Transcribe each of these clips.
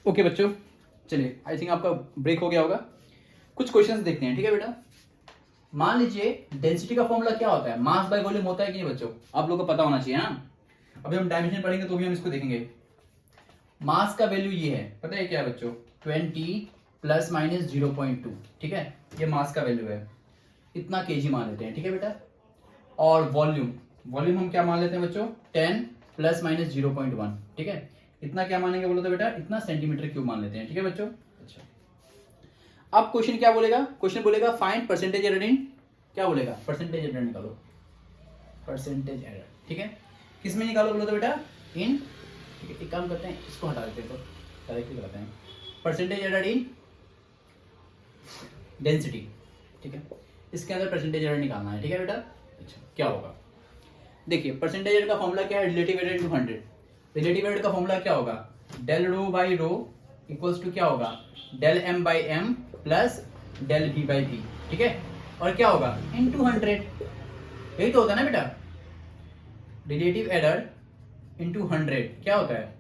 Okay बच्चों, चलिए I think आपका ब्रेक हो गया होगा। कुछ क्वेश्चंस देखते हैं, ठीक है बेटा। मान लीजिए डेंसिटी का फॉर्मूला क्या होता है, मास बाय वॉल्यूम होता है कि नहीं बच्चों, आप लोगों को पता होना चाहिए ना। अभी हम डायमेंशन पढ़ेंगे तो भी हम इसको देखेंगे। मास का वैल्यू ये है, पता है क्या है बच्चों, 20 प्लस माइनस 0.2, ठीक है। ये मास का वैल्यू है, इतना केजी मान लेते हैं, ठीक है बेटा। और वॉल्यूम, वॉल्यूम हम क्या मान लेते हैं बच्चों, 10 प्लस माइनस 0.1, ठीक है। इतना क्या मानेंगे बोलो तो बेटा, इतना सेंटीमीटर क्यूब मान लेते हैं, ठीक है बच्चों। अच्छा, अब क्वेश्चन क्या बोलेगा, क्वेश्चन बोलेगा फाइंड परसेंटेज एरर इन, क्या बोलेगा, परसेंटेज एरर निकालो, परसेंटेज एरर, ठीक है। किस में निकालो बोलो तो बेटा, इन, ठीक है। एक काम करते हैं, इसको हटा देते हैं तो डायरेक्टली कराते हैं। परसेंटेज एरर इन डेंसिटी, ठीक है। इसके अंदर परसेंटेज एरर निकालना है, ठीक है बेटा। अच्छा, क्या होगा, देखिए परसेंटेज एरर का फॉर्मूला क्या है, relative error to 100। Relative error का फॉर्मूला क्या होगा, del rho by rho equals to क्या होगा, del m by m plus del b by b, ठीक है। और क्या होगा, इन 200, यही तो होता है ना बेटा। रिलेटिव एरर इंटू 100 क्या होता है,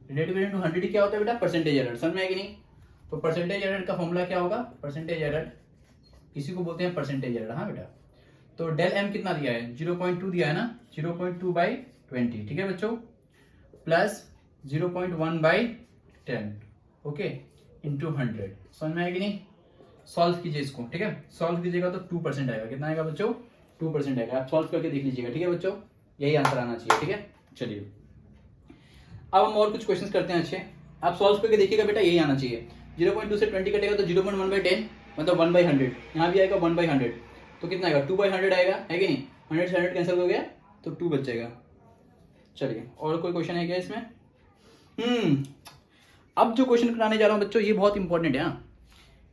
रिलेटिव एरर इंटू 100 क्या होता है बेटा, परसेंटेज एरर, समझ में आएगी नहीं। तो परसेंटेज एरर का फॉर्मूला क्या होगा, परसेंटेज एरर, इसी को बोलते हैं परसेंटेज एरर, हाँ बेटा। तो डेल एम कितना दिया है, 0.2 दिया है ना, 0.2 बाई 20, ठीक है बच्चों, प्लस 0.1 बाई 10, ओके, इंटू 100, समझ में आएगी नहीं। सॉल्व कीजिए इसको, ठीक है। सॉल्व कीजिएगा तो 2% आएगा, कितना आएगा बच्चों, 2% आएगा। आप सॉल्व करके देख लीजिएगा, ठीक है बच्चों, यही आंसर आना चाहिए, ठीक है। चलिए अब हम और कुछ क्वेश्चंस करते हैं अच्छे, आप सॉल्व करके देखिएगा बेटा, यही आना चाहिए। 0.2 से 20 कटेगा तो 0.1 बाई 10 मतलब 1 बाई 100, यहाँ भी आएगा 1 बाई 100, तो कितना आएगा, 2 बाई 100 आएगा, है कि नहीं। 100 से 100 कैंसिल हो गया तो 2 बच जाएगा। चलिए और कोई क्वेश्चन है क्या इसमें, अब जो क्वेश्चन कराने जा रहा हूँ बच्चों, ये बहुत इंपॉर्टेंट है, हाँ।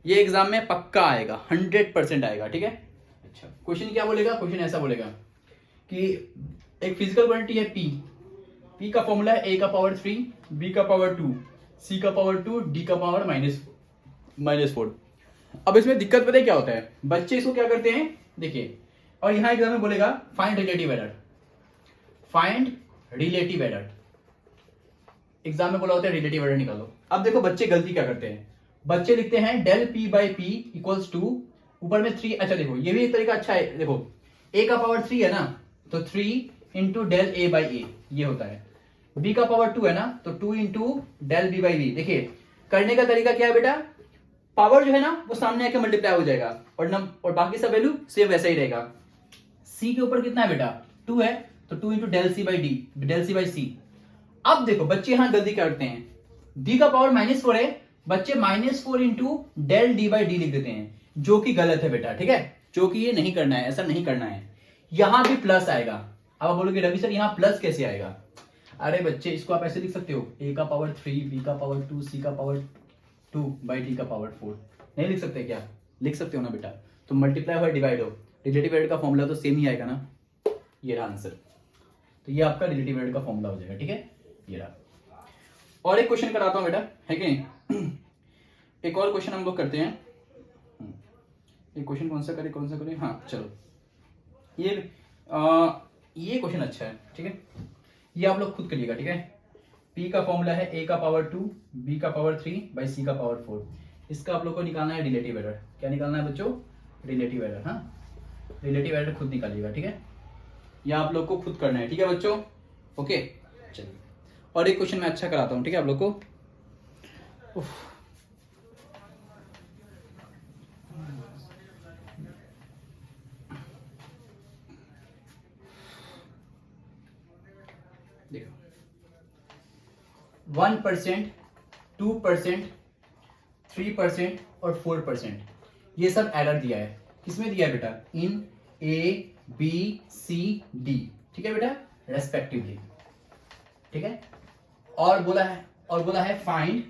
ये एग्जाम में पक्का आएगा, 100% आएगा, ठीक है। अच्छा, क्वेश्चन क्या बोलेगा, क्वेश्चन ऐसा बोलेगा कि एक फिजिकल क्वांटिटी है पी, पी का फॉर्मूला है ए का पावर 3, बी का पावर 2, सी का पावर 2, डी का पावर -4। अब इसमें दिक्कत पता है क्या होता है, बच्चे इसको क्या करते हैं, देखिए, और यहां एग्जाम में बोलेगा find relative error, find relative error, exam में बोला होता है रिलेटिव एरर निकालो। अब देखो बच्चे गलती क्या करते हैं, बच्चे लिखते हैं del p by p equals to, ऊपर में 3, अच्छा देखो ये भी एक तरीका अच्छा है, देखो ए का पावर 3 है ना, तो 3 इंटू डेल ए बाई ए ये होता है, बी का पावर 2 है ना, तो 2 into del b by b. देखिए करने का तरीका क्या है बेटा, पावर जो है ना वो सामने आके मल्टीप्लाई हो जाएगा, और बाकी सब वैल्यू सेम वैसा ही रहेगा। सी के ऊपर कितना है बेटा, 2 है, तो 2 into del C by D, del C by C. अब देखो बच्चे यहां गलती करते हैं, डी का पावर -4 है, बच्चे -4 into del d by d लिख देते हैं, जो कि गलत है बेटा, ठीक है, जो कि ये नहीं करना है, ऐसा नहीं करना है। यहां भी प्लस आएगा, अब आप बोलोगे रवि सर यहां प्लस कैसे आएगा, अरे बच्चे इसको आप ऐसे लिख सकते हो, ए का पावर 3, बी का पावर 2, सी का पावर 2 बाई डी का पावर 4, नहीं लिख सकते क्या, लिख सकते हो ना बेटा। तो मल्टीप्लाई हुआ डिवाइड हो, रिलेटिव एरर का फॉर्मूला तो सेम ही आएगा ना, ये रहा आंसर। तो ये आपका रिलेटिव एरर का फॉर्मूला हो जाएगा, ठीक है, ये रहा। और एक क्वेश्चन कराता हूं बेटा, है कि नहीं। एक और क्वेश्चन हम लोग करते हैं, एक क्वेश्चन कौन सा करें, हाँ चलो ये क्वेश्चन अच्छा है, ठीक है, ये आप लोग खुद करिएगा, ठीक है। P का फॉर्मूला है a का पावर 2, b का पावर 3 बाई c का पावर 4, इसका आप लोग को निकालना है रिलेटिव एरर, क्या निकालना है बच्चों, रिलेटिव एरर, हाँ रिलेटिव एरर खुद निकालिएगा, ठीक है, या आप लोग को खुद करना है, ठीक है बच्चों, ओके। चलिए और एक क्वेश्चन मैं अच्छा कराता हूँ, ठीक है आप लोग को। देखो 1%, 2%, 3% और 4%, ये सब एरर दिया है, किसमें दिया है बेटा, इन ए बी सी डी, ठीक है बेटा, रेस्पेक्टिवली, ठीक है। और बोला है फाइंड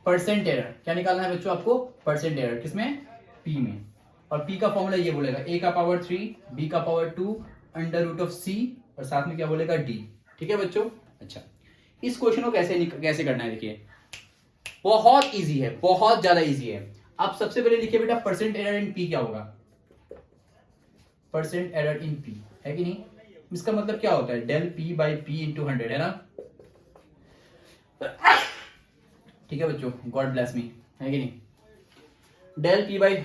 परसेंट एरर, क्या निकालना है बच्चों आपको, परसेंट एरर, किसमें, पी में। और पी का फॉर्मूला ये बोलेगा ए का पावर 3, बी का पावर 2 अंडर रूट ऑफ सी, और साथ में क्या बोलेगा डी, ठीक है बच्चों। अच्छा, इस क्वेश्चन को कैसे करना है, देखिए बहुत इजी है, बहुत ज्यादा इजी है। आप सबसे पहले लिखिए बेटा परसेंट एरर इन पी क्या होगा, परसेंट एरर इन पी, है कि नहीं। इसका मतलब क्या होता है, del p by p into 100, है ना। ठीक है बच्चों, गॉड ब्लेस मी, है कि नहीं। डेल पी बाई,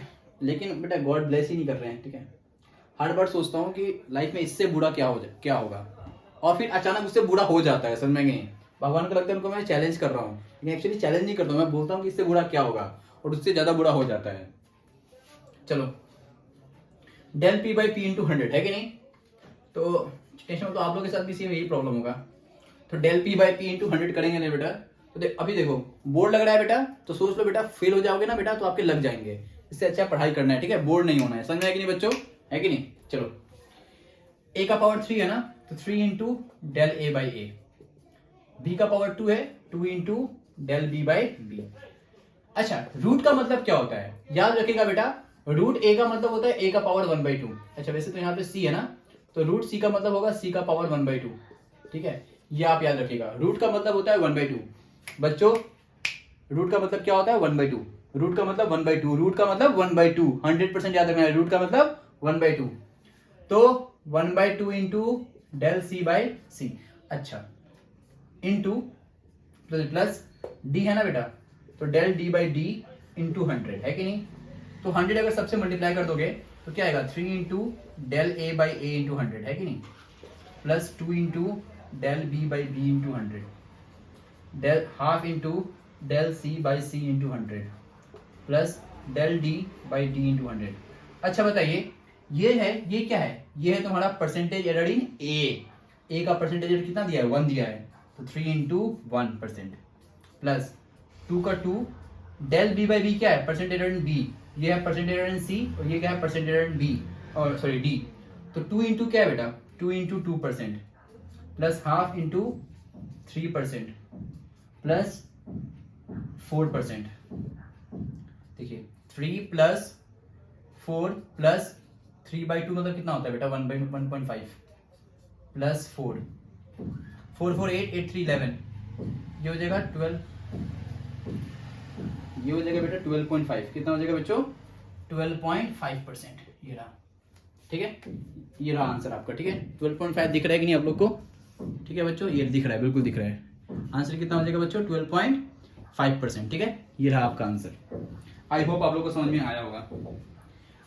लेकिन बेटा गॉड ब्लेस ही नहीं कर रहे हैं, ठीक है। हर बार सोचता हूँ कि लाइफ में इससे बुरा क्या होगा, और फिर अचानक उससे बुरा हो जाता है, समझ में नहीं। भगवान को लगता है उनको मैं चैलेंज कर रहा हूँ, लेकिन एक्चुअली चैलेंज नहीं करता हूँ, मैं बोलता हूँ कि इससे बुरा क्या होगा, और उससे ज़्यादा बुरा हो जाता है। चलो, del p by p into 100, है कि नहीं। तो टेंशन, तो आप लोगों के साथ भी सेम यही प्रॉब्लम होगा। तो del p by p into 100 करेंगे ना बेटा, तो अभी देखो बोर्ड लग रहा है बेटा, तो सोच लो बेटा फेल हो जाओगे ना बेटा तो आपके लग जाएंगे। इससे अच्छा पढ़ाई करना है, ठीक है, बोर्ड नहीं होना है, समझ में है कि नहीं बच्चों, है कि नहीं। चलो, a का पावर 3 है ना, तो 3 into del a by a, b का पावर 2 है, 2 into del b by b. अच्छा, रूट का मतलब क्या होता है, याद रखिएगा बेटा, रूट a का मतलब होता है a का पावर 1/2। अच्छा, वैसे तो यहाँ पे c है ना, तो रूट c का मतलब होगा c का पावर 1/2, ठीक है, ये आप याद रखिएगा। रूट का मतलब होता है 1/2 बच्चों, रूट का मतलब क्या होता है 1/2, रूट का मतलब 1/2, रूट का मतलब 1/2, 100% याद रखना है, रूट का मतलब 1/2। तो 1/2 into del C by c, अच्छा, इंटू प्लस डी है ना बेटा, तो del d by d into 100, है कि नहीं। तो 100 अगर सबसे मल्टीप्लाई कर दोगे तो क्या आएगा, 3 into del a by a into 100, है कि नहीं, plus 2 into del b by b into 100, del half into del C by c into 100, plus del d by d into 100। अच्छा बताइए, ये क्या है, ये है तुम्हारा परसेंटेज एरर इन ए का परसेंटेज एरर कितना दिया है, 1 दिया है, तो 3 इंटू 1%, प्लस 2 का 2, डेल बी बाई बी क्या है, परसेंटेज एरर इन बी, ये है परसेंटेज एरर इन सी, और ये क्या है परसेंटेज एरर इन बी, और सॉरी डी। तो 2 इंटू क्या है बेटा, 2 into 2%, plus half into 3%, plus 4%। देखिए 3 प्लस 4 प्लस 3/2 मतलब कितना होता है बेटा, 1/1.5, प्लस 4, 4 4 8 8 3 11, ये हो जाएगा 12, ये हो जाएगा बेटा 12.5, कितना हो जाएगा बच्चों, 12.5%, ये रहा, ठीक है, ये रहा आंसर आपका, ठीक है। 12.5 दिख रहा है कि नहीं आप लोग को, ठीक है बच्चों, ये दिख रहा है, बिल्कुल दिख रहा है। आंसर कितना हो जाएगा बच्चों, 12.5%, ठीक है, ये रहा आपका आंसर। आई होप आप लोग को समझ में आया होगा।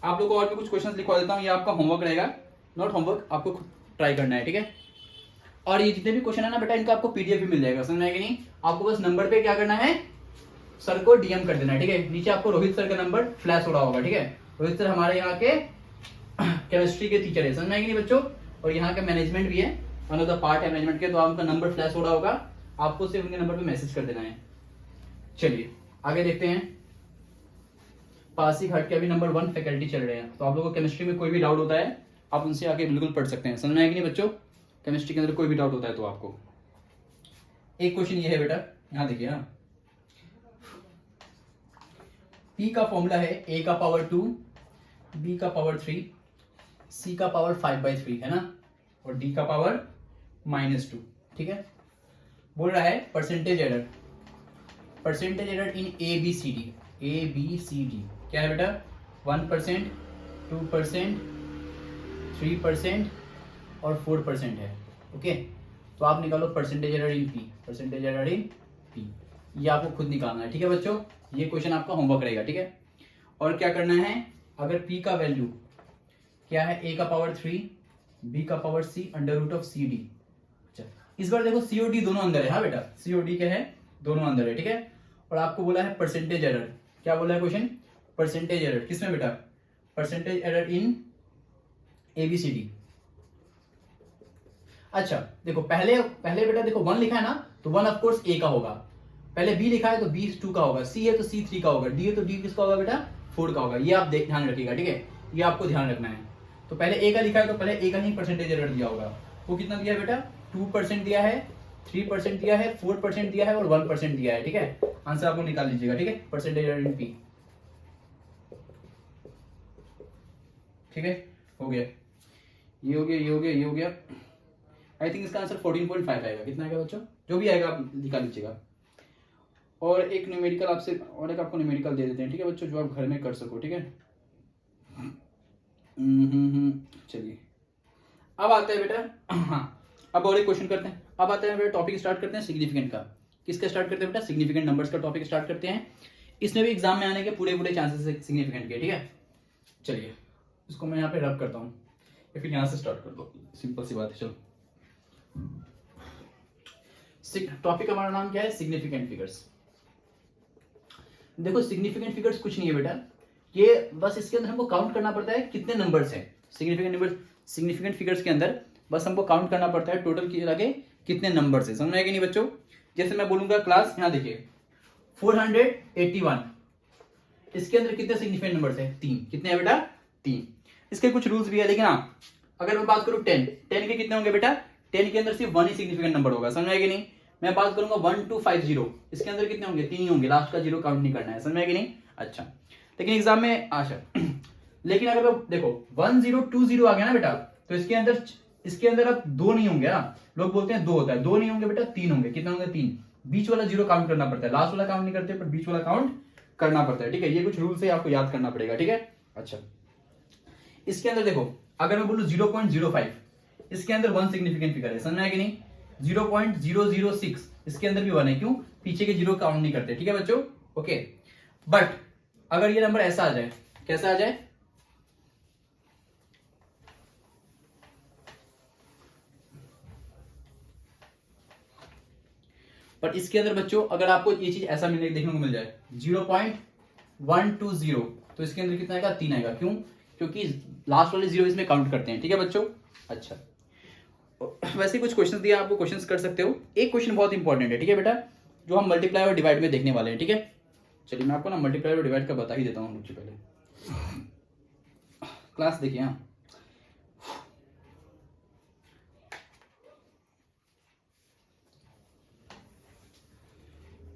आप लोग को और भी कुछ क्वेश्चंस लिखवा देता हूँ, ये आपका होमवर्क रहेगा, नॉट होमवर्क, आपको ट्राई करना है, ठीक है। और ये जितने भी क्वेश्चन है ना बेटा, इनका आपको पीडीएफ भी मिल जाएगा, समझ में आया कि नहीं। आपको बस नंबर पे क्या करना है, सर को डीएम कर देना है, ठीक है। नीचे आपको रोहित सर का नंबर फ्लैश हो रहा होगा, ठीक है। रोहित सर हमारे यहाँ के केमिस्ट्री के टीचर है, समझ में आया कि नहीं बच्चों, और यहाँ का मैनेजमेंट भी है, वन ऑफ द पार्ट है मैनेजमेंट के, तो आपका नंबर फ्लैश हो रहा होगा, आपको सिर्फ उनके नंबर पे मैसेज कर देना है। चलिए आगे देखते हैं। पासीघाट के अभी नंबर 1 फैकल्टी चल रहे हैं, तो आप लोगों को केमिस्ट्री में कोई भी डाउट होता है आप उनसे आके बिल्कुल पढ़ सकते हैं, समझ में आया कि नहीं बच्चों। केमिस्ट्री के अंदर कोई भी डाउट होता है तो आपको, एक क्वेश्चन ये है बेटा, यहाँ देखिए ना, P का फॉर्मूला है A का पावर 2, B का पावर 3, C का पावर 5/3, है ना, और D का पावर -2, ठीक है। बोल रहा है परसेंटेज एरर इन ABCD क्या है बेटा, 1%, 2%, 3% और 4% है, ओके। तो आप निकालो परसेंटेज एरर इन P, ये आपको खुद निकालना है, ठीक है बच्चों। ये क्वेश्चन आपका होमवर्क रहेगा, ठीक है। और क्या करना है, अगर P का वैल्यू क्या है, A का पावर 3, B का पावर C √CD। अच्छा, इस बार देखो C और D दोनों अंदर है, हाँ बेटा, C और D क्या है, दोनों अंदर है, ठीक है। और आपको बोला है परसेंटेज एरर, क्या बोला है क्वेश्चन, परसेंटेज एरर किसमें बेटा, परसेंटेज एरर इन ABCD। अच्छा देखो, पहले बेटा देखो 1 लिखा है ना, तो 1 ऑफ कोर्स A का होगा, पहले B लिखा है तो B 2 का होगा, C है तो C 3 का होगा, D है तो D किसका होगा बेटा, 4 का होगा। ये आप ध्यान रखिएगा, ठीक है, ये आपको ध्यान रखना है। तो पहले A का लिखा है तो पहले A का ही परसेंटेज एरर दिया होगा, वो कितना दिया है बेटा, 2% दिया है, 3% दिया है, 4% दिया है और 1% दिया है, ठीक है। आंसर आपको निकाल लीजिएगा, ठीक है, परसेंटेज एरर इन P, ठीक है, हो गया, ये हो गया, ये हो गया, ये हो गया। आई थिंक इसका आंसर 14.5 आएगा, कितना आएगा बच्चों, जो भी आएगा आप निकाल लीजिएगा। और एक न्यूमेरिकल आपसे, और एक आपको न्यूमेरिकल दे देते हैं, ठीक है बच्चों, जो आप घर में कर सको, ठीक है। चलिए अब आते हैं बेटा, हाँ अब और एक क्वेश्चन करते हैं, अब आते हैं बेटा टॉपिक स्टार्ट करते हैं सिग्निफिकेंट का। किसका स्टार्ट करते हैं बेटा, सिग्निफिकेंट नंबर्स का टॉपिक स्टार्ट करते हैं। इसमें भी एग्जाम में आने के पूरे चांसेस है सिग्निफिकेंट के, ठीक है। चलिए इसको मैं यहाँ पे रब करता हूँ या फिर यहाँ से स्टार्ट कर दो, सिंपल सी बात है। चलो टॉपिक हमारा नाम क्या है, सिग्निफिकेंट फिगर्स। देखो सिग्निफिकेंट फिगर्स कुछ नहीं है बेटा, ये बस इसके अंदर हमको काउंट करना पड़ता है कितने नंबर्स हैं। सिग्निफिकेंट फिगर्स के अंदर बस हमको काउंट करना पड़ता है टोटल की लगे कितने नंबर्स है, समझ में आएगा नहीं बच्चों। जैसे मैं बोलूंगा क्लास, यहाँ देखिए 481, इसके अंदर कितने सिग्निफिकेंट नंबर्स है, 3। कितने हैं बेटा, 3। इसके कुछ रूल्स भी है, लेकिन हाँ अगर मैं बात करूं 10 के कितने होंगे बेटा, 10 के अंदर सिर्फ 1 ही सिग्निफिकेंट नंबर होगा, समझ में आएगा नहीं। मैं बात करूंगा 1250, इसके अंदर कितने होंगे, 3 ही होंगे, लास्ट का 0 काउंट नहीं करना है, समझ में आएगा नहीं। अच्छा लेकिन एग्जाम में लेकिन अगर देखो 1020 आ गया ना बेटा, तो इसके अंदर अब 2 नहीं होंगे ना, लोग बोलते हैं 2 होता है, 2 नहीं होंगे बेटा, 3 होंगे। कितने होंगे, 3। बीच वाला 0 काउंट करना पड़ता है, लास्ट वाला काउंट नहीं करते पर बीच वाला काउंट करना पड़ता है, ठीक है। ये कुछ रूल्स है, आपको याद करना पड़ेगा, ठीक है। अच्छा इसके अंदर देखो अगर मैं बोलूं 0.05, इसके अंदर 1 सिग्निफिकेंट फिगर है, समझ में आया कि नहीं। 0.006 इसके अंदर भी 1 है, क्यों, पीछे के 0 काउंट नहीं करते, ठीक है बच्चों, ओके। बट अगर ये नंबर ऐसा आ जाए, कैसा आ जाए, पर इसके अंदर बच्चों अगर आपको ये चीज ऐसा देखने को मिल जाए 0.120, तो इसके अंदर कितना आएगा, 3 आएगा, क्यों, क्योंकि लास्ट वाले 0 इसमें काउंट करते हैं, ठीक है बच्चों। अच्छा वैसे कुछ क्वेश्चंस दिया, आपको क्वेश्चंस कर सकते हो। एक क्वेश्चन बहुत इंपॉर्टेंट है, ठीक है बेटा, जो हम मल्टीप्लाई और डिवाइड में देखने वाले हैं, ठीक है। चलिए मैं आपको ना मल्टीप्लाई और डिवाइड का बता ही देता हूँ सबसे पहले। क्लास देखिए, हाँ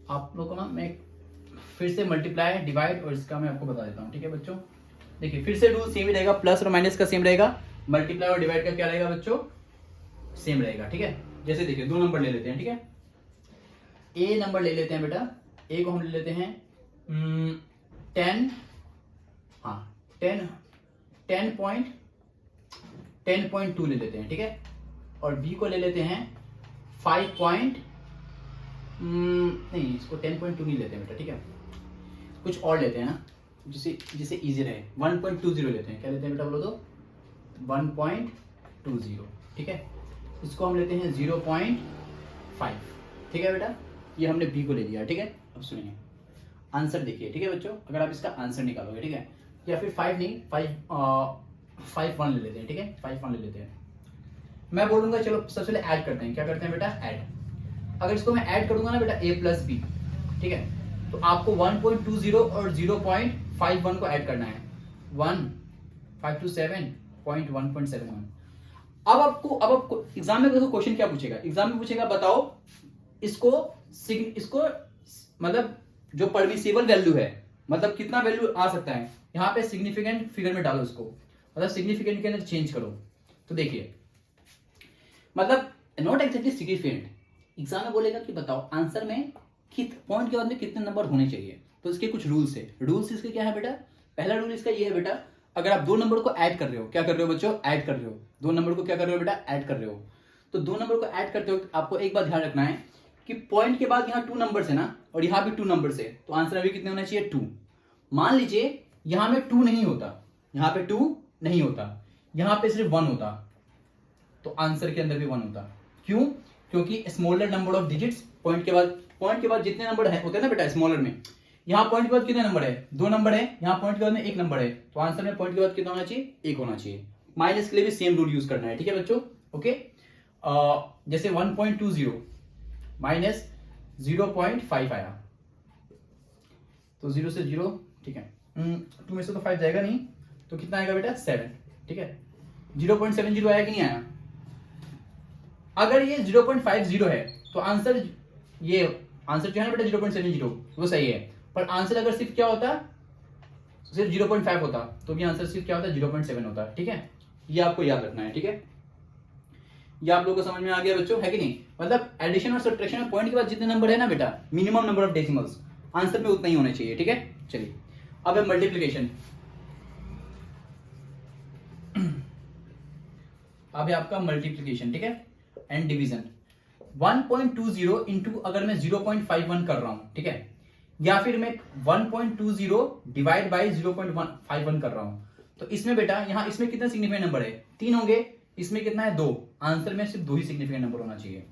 आप लोगों को ना मैं फिर से मल्टीप्लाई डिवाइड और इसका मैं आपको बता देता हूँ, ठीक है बच्चों। देखिए फिर से रूल सेम ही रहेगा, प्लस और माइनस का सेम रहेगा, मल्टीप्लाई और डिवाइड का क्या रहेगा बच्चों, सेम रहेगा, ठीक है। जैसे देखिए 2 नंबर ले लेते हैं, ठीक है। ए नंबर ले लेते हैं बेटा, ए को हम ले लेते हैं 10, हाँ 10.2 ले लेते हैं, ठीक है। और बी को ले लेते हैं 5 नहीं, इसको 10.2 नहीं लेते हैं बेटा, ठीक है, कुछ और लेते हैं ना, जिसे इजी रहे। 1.20 लेते हैं, क्या लेते हैं बेटा बोलो तो, 1.20, ठीक है। इसको हम लेते हैं 0.5, ठीक है बेटा, ये हमने बी को ले लिया, ठीक है। अब सुनिए आंसर देखिए, ठीक है बच्चों, अगर आप इसका आंसर निकालोगे, ठीक है, या फिर 5 नहीं 5.1 ले लेते हैं, ठीक है, 5.1 ले लेते हैं। मैं बोलूंगा चलो सबसे पहले ऐड करते हैं, क्या करते हैं बेटा, ऐड। अगर इसको मैं ऐड करूंगा ना बेटा a प्लस बी, ठीक है, तो आपको 1.20 और 0.51 को ऐड करना है, 1.527.1.71। अब आपको एग्जाम में देखो क्वेश्चन क्या पूछेगा, एग्जाम में पूछेगा बताओ इसको मतलब जो परमिसिबल वैल्यू है, मतलब कितना वैल्यू आ सकता है, यहाँ पे सिग्निफिकेंट फिगर में डालो इसको, मतलब सिग्निफिकेंट के अंदर चेंज करो। तो देखिए मतलब नॉट एक्जैक्टली सिग्निफिकेंट, एग्जाम में बोलेगा कि बताओ आंसर में पॉइंट के बाद में कितने नंबर होने चाहिए। तो इसके कुछ रूल्स है, रूल्स इसके क्या है बेटा, पहला रूल इसका ये है बेटा, अगर आप 2 नंबर को ऐड कर रहे हो, क्या कर रहे हो बच्चों, ऐड कर रहे हो, 2 नंबर को क्या कर रहे हो बेटा, ऐड कर रहे हो। तो 2 नंबर को ऐड करते हो आपको एक बात ध्यान रखना है कि पॉइंट के बाद यहाँ 2 नंबर है ना, और यहाँ भी 2 नंबर है, तो आंसर अभी कितने होना चाहिए, 2। मान लीजिए यहाँ में 2 नहीं होता, यहाँ पे 2 नहीं होता, यहाँ पे सिर्फ 1 होता, तो आंसर के अंदर भी 1 होता। क्यों, क्योंकि smaller number of digits point के बाद जितने नंबर है होते हैं ना बेटा स्मॉलर में, यहाँ पॉइंट के बाद कितने नंबर है, 2 नंबर है, यहाँ पॉइंट के बाद में 1 नंबर है, तो आंसर में पॉइंट के बाद कितना होना चाहिए, 1 होना चाहिए। माइनस के लिए भी सेम रूल यूज करना है, ठीक है बच्चों, ओके। जैसे 1.20 माइनस 0.5 आया, तो 0 से 0, ठीक है, 2 में से तो 5 जाएगा नहीं, तो कितना आएगा बेटा, 7, ठीक है। 0.70 आया कि नहीं आया। अगर ये 0.50 है तो आंसर जो है ना बेटा 0.70 वो सही है, पर आंसर अगर सिर्फ क्या होता, सिर्फ 0.5 होता, तो भी आंसर सिर्फ क्या होता, 0.7 होता, ठीक है। ये आपको याद रखना है, ठीक है। ये आप लोगों को समझ में आ गया बच्चों, है कि नहीं। मतलब एडिशन और सब्ट्रैक्शन में पॉइंट के बाद जितने नंबर है ना बेटा, minimum number of decimals, answer में उतना ही होना चाहिए, ठीक है। चलिए अब है मल्टीप्लीकेशन, अब है आपका मल्टीप्लीकेशन, ठीक है, एंड डिवीजन। 1.20 इंटू अगर मैं 0.51 कर रहा हूं, ठीक है, या फिर मैं 1.20 डिवाइड बाई 0.51 कर रहा हूं, तो इसमें बेटा यहाँ इसमें कितना सिग्निफिकेंट नंबर है, 3 होंगे, इसमें कितना है 2, आंसर में सिर्फ 2 ही सिग्निफिकेंट नंबर होना चाहिए।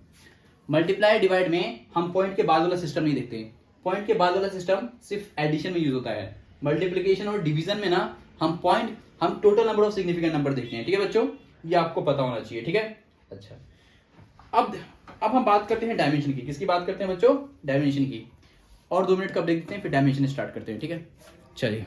मल्टीप्लाई डिवाइड में हम पॉइंट के बाद वाला सिस्टम नहीं देखते, पॉइंट के बाद वाला सिस्टम सिर्फ एडिशन में यूज होता है। मल्टीप्लीकेशन और डिवीजन में ना हम total number of significant number देखते हैं, ठीक है बच्चों, ये आपको पता होना चाहिए, ठीक है। अच्छा, अब हम बात करते हैं डायमेंशन की। किसकी बात करते हैं बच्चों? डायमेंशन की। और 2 मिनट का ब्रेक देते हैं, फिर डायमेंशन स्टार्ट करते हैं, ठीक है। चलिए।